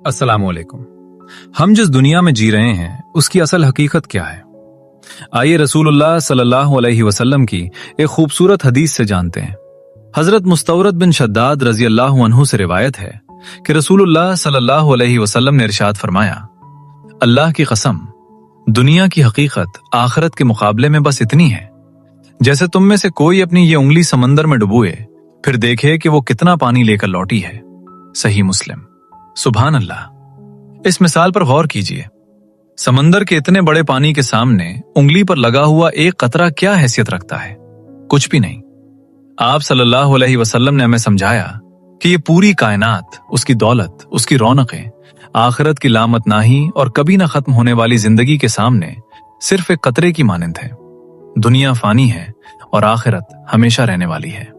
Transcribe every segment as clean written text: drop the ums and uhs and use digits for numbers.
अस्सलाम वालेकुम। हम जिस दुनिया में जी रहे हैं उसकी असल हकीकत क्या है? आइए रसूलुल्लाह सल्लल्लाहु अलैहि वसल्लम की एक खूबसूरत हदीस से जानते हैं। हजरत मुस्तवरद बिन शद्दाद रजी अल्लाह अन्हु से रिवायत है कि रसूलुल्लाह सल्लल्लाहु अलैहि वसल्लम ने इरशाद फरमाया, अल्लाह की कसम, दुनिया की हकीकत आखिरत के मुकाबले में बस इतनी है जैसे तुम में से कोई अपनी ये उंगली समंदर में डुबोए फिर देखे कि वो कितना पानी लेकर लौटी है। सही मुस्लिम। सुभान अल्लाह। इस मिसाल पर गौर कीजिए। समंदर के इतने बड़े पानी के सामने उंगली पर लगा हुआ एक कतरा क्या हैसियत रखता है? कुछ भी नहीं। आप सल्लल्लाहु अलैहि वसल्लम ने हमें समझाया कि ये पूरी कायनात, उसकी दौलत, उसकी रौनकें, आखिरत की लामतनाही और कभी ना खत्म होने वाली जिंदगी के सामने सिर्फ एक कतरे की मानंद है। दुनिया फानी है और आखिरत हमेशा रहने वाली है।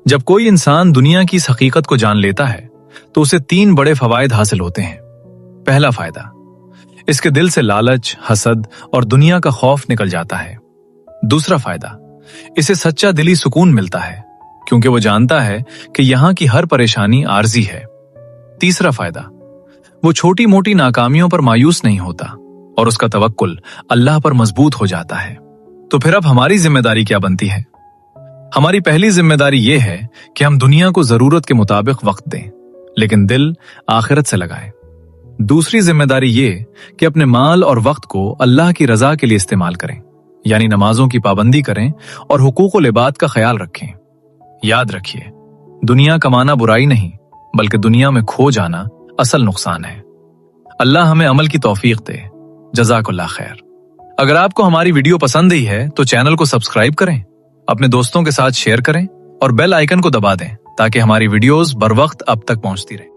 जब कोई इंसान दुनिया की इस हकीकत को जान लेता है तो उसे 3 बड़े फवायद हासिल होते हैं। पहला फायदा, इसके दिल से लालच, हसद और दुनिया का खौफ निकल जाता है। दूसरा फायदा, इसे सच्चा दिली सुकून मिलता है क्योंकि वो जानता है कि यहां की हर परेशानी आर्जी है। तीसरा फायदा, वो छोटी मोटी नाकामियों पर मायूस नहीं होता और उसका तवक्कुल अल्लाह पर मजबूत हो जाता है। तो फिर अब हमारी जिम्मेदारी क्या बनती है? हमारी पहली जिम्मेदारी ये है कि हम दुनिया को जरूरत के मुताबिक वक्त दें, लेकिन दिल आखिरत से लगाएं। दूसरी जिम्मेदारी ये कि अपने माल और वक्त को अल्लाह की रजा के लिए इस्तेमाल करें, यानी नमाजों की पाबंदी करें और हुकूक लिबाद का ख्याल रखें। याद रखिए, दुनिया कमाना बुराई नहीं, बल्कि दुनिया में खो जाना असल नुकसान है। अल्लाह हमें अमल की तौफीक दे। जज़ाकुल्लाह खैर। अगर आपको हमारी वीडियो पसंद आई है तो चैनल को सब्सक्राइब करें, अपने दोस्तों के साथ शेयर करें और बेल आइकन को दबा दें ताकि हमारी वीडियोस बर वक्त अब तक पहुंचती रहे।